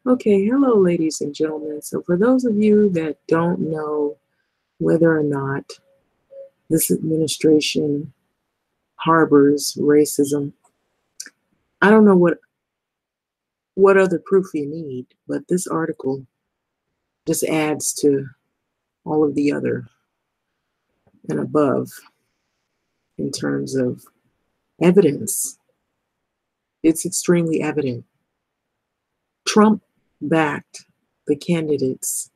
Okay, hello, ladies and gentlemen. So, for those of you that don't know whether or not this administration harbors racism, I don't know what other proof you need, but this article just adds to all of the other and above in terms of evidence. It's extremely evident. Trump backed the candidates.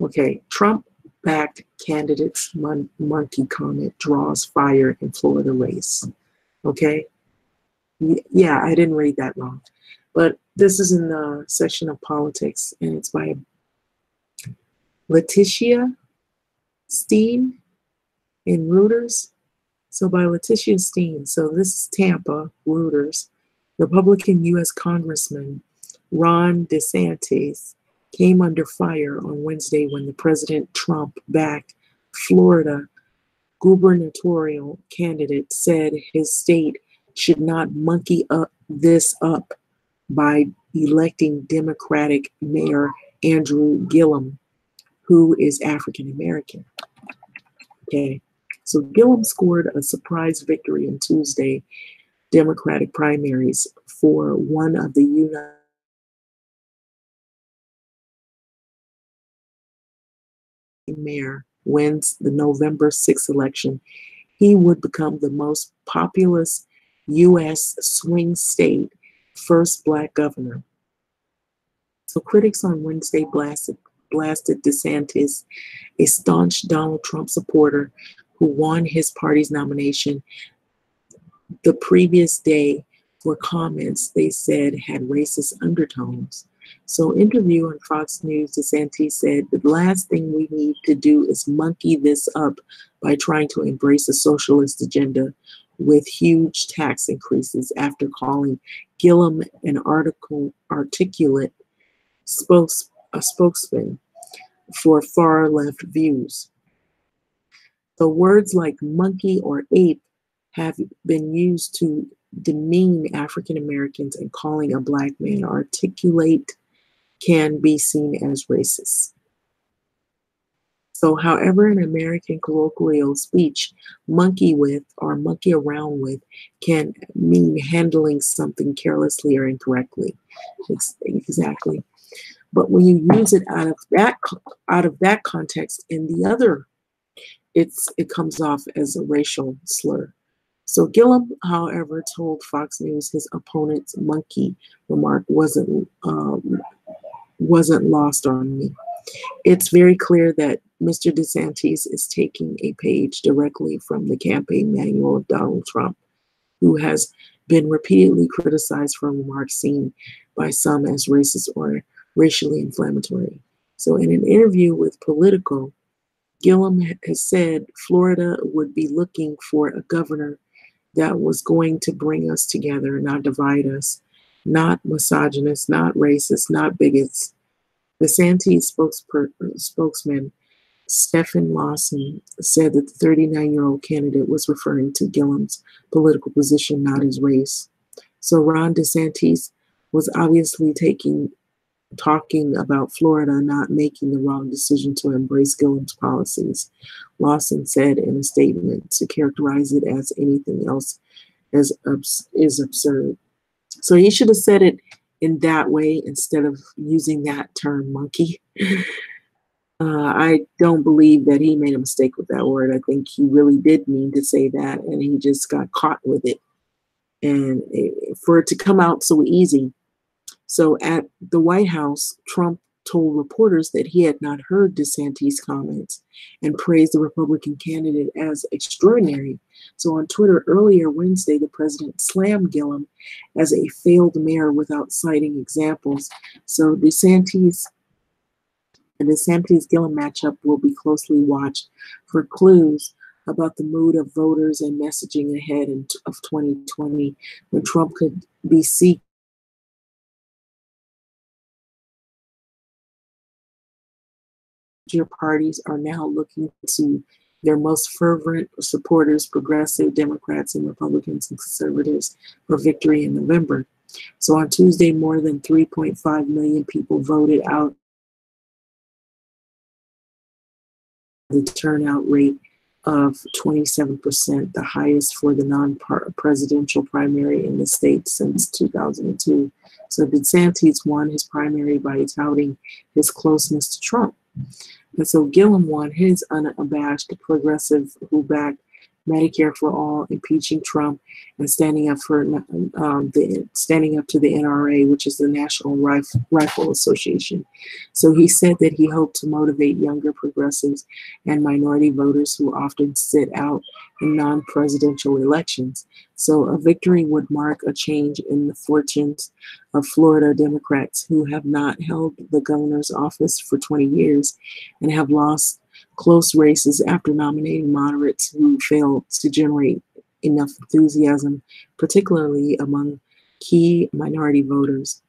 Okay, Trump backed candidates monkey comment draws fire in Florida race. Okay, yeah, I didn't read that wrong, but this is in the section of politics, and it's by Letitia Steen in Reuters. So by Letitia Steen. So this is Tampa, Reuters. Republican U.S. Congressman Ron DeSantis came under fire on Wednesday when the President Trump-backed Florida gubernatorial candidate said his state should not monkey this up by electing Democratic Mayor Andrew Gillum, who is African American. Okay. So Gillum scored a surprise victory in Tuesday Democratic primaries for one of the United mayor wins the November 6th election. He would become the most populous U.S. swing state first black governor. So critics on Wednesday blasted DeSantis, a staunch Donald Trump supporter who won his party's nomination the previous day, for comments they said had racist undertones. So, interview on Fox News, DeSantis said the last thing we need to do is monkey this up by trying to embrace a socialist agenda with huge tax increases after calling Gillum an articulate spokesman for far left views. The words like monkey or ape have been used to demean African Americans, and calling a black man articulate can be seen as racist. So, however, in American colloquial speech, monkey with or monkey around with can mean handling something carelessly or incorrectly. Exactly. But when you use it out of that context in the other, it comes off as a racial slur. So Gillum, however, told Fox News his opponent's monkey remark wasn't lost on me. It's very clear that Mr. DeSantis is taking a page directly from the campaign manual of Donald Trump, who has been repeatedly criticized for remarks seen by some as racist or racially inflammatory. So, in an interview with Politico, Gillum has said Florida would be looking for a governor that was going to bring us together, not divide us, not misogynists, not racists, not bigots. The Santee spokesman, Stephen Lawson, said that the 39-year-old candidate was referring to Gillum's political position, not his race. So Ron DeSantis was obviously talking about Florida not making the wrong decision to embrace Gillum's policies. Lawson said in a statement to characterize it as anything else is absurd. So he should have said it in that way instead of using that term monkey. I don't believe that he made a mistake with that word. I think he really did mean to say that, and he just got caught with it. And for it to come out so easy. So at the White House, Trump told reporters that he had not heard DeSantis' comments and praised the Republican candidate as extraordinary. So on Twitter earlier Wednesday, the president slammed Gillum as a failed mayor without citing examples. So DeSantis and DeSantis Gillum matchup will be closely watched for clues about the mood of voters and messaging ahead of 2020, when Trump could be seeking major parties are now looking to Their most fervent supporters, progressive Democrats and Republicans and conservatives, for victory in November. So on Tuesday, more than 3.5 million people voted out. The turnout rate of 27%, the highest for the non-presidential primary in the state since 2002. So DeSantis won his primary by touting his closeness to Trump. And so Gillum won his unabashed progressive who backed Medicare for all, impeaching Trump, and standing up for standing up to the NRA, which is the National Rifle Association. So he said that he hoped to motivate younger progressives and minority voters who often sit out in non-presidential elections. So a victory would mark a change in the fortunes of Florida Democrats who have not held the governor's office for 20 years and have lost close races after nominating moderates who failed to generate enough enthusiasm, particularly among key minority voters.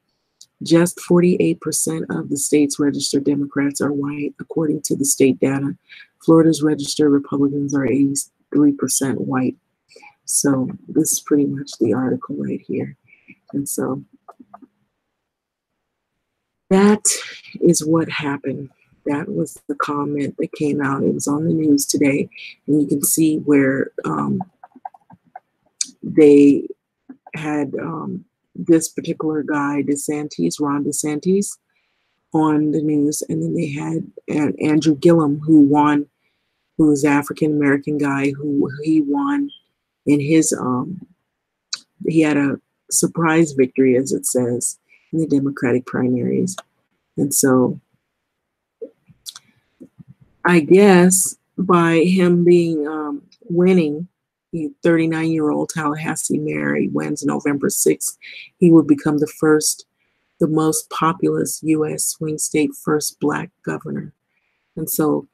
Just 48% of the state's registered Democrats are white, according to the state data. Florida's registered Republicans are 83% white. So this is pretty much the article right here. And so that is what happened. That was the comment that came out. It was on the news today, and you can see where they had this particular guy, DeSantis, Ron DeSantis, on the news, and then they had Andrew Gillum, who won, who was an African-American guy, who he won in his, he had a surprise victory, as it says, in the Democratic primaries. And so I guess by him being winning, the 39-year-old Tallahassee mayor wins November 6th, he would become the most populous U.S. swing state first Black governor. And so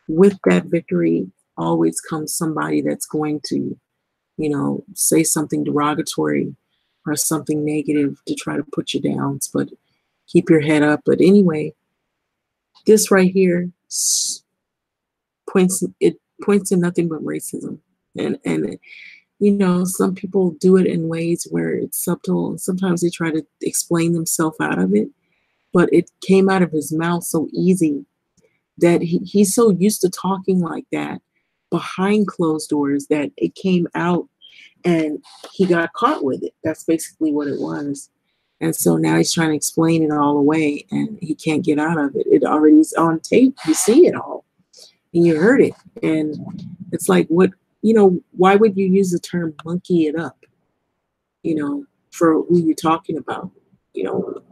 with that victory always comes somebody that's going to, you know, say something derogatory or something negative to try to put you down, but keep your head up. But anyway, this right here points to nothing but racism. And you know, some people do it in ways where it's subtle, and sometimes they try to explain themselves out of it, but it came out of his mouth so easy that he's so used to talking like that behind closed doors that it came out and he got caught with it. That's basically what it was. And so now he's trying to explain it all away and he can't get out of it. It already is on tape. You see it all and you heard it. And it's like, what, you know, why would you use the term monkey it up, you know, for who you're talking about? You know,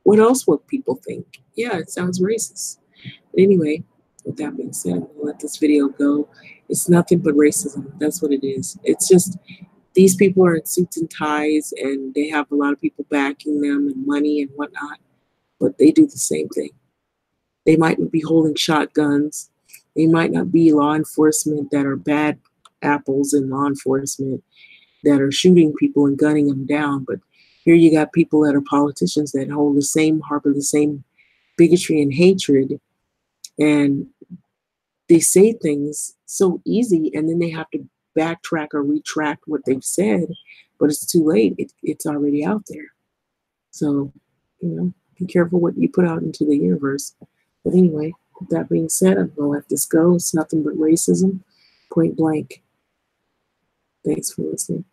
what else would people think? Yeah, it sounds racist. But anyway, with that being said, I'm gonna let this video go. It's nothing but racism. That's what it is. It's just these people are in suits and ties and they have a lot of people backing them and money and whatnot, but they do the same thing. They might be holding shotguns. They might not be law enforcement that are bad apples in law enforcement that are shooting people and gunning them down. But here you got people that are politicians that hold the same, harbor the same bigotry and hatred. And they say things so easy and then they have to backtrack or retract what they've said, but it's too late. It's already out there. So, you know, be careful what you put out into the universe. But anyway, with that being said, I'm going to let this go. It's nothing but racism, point blank. Thanks for listening.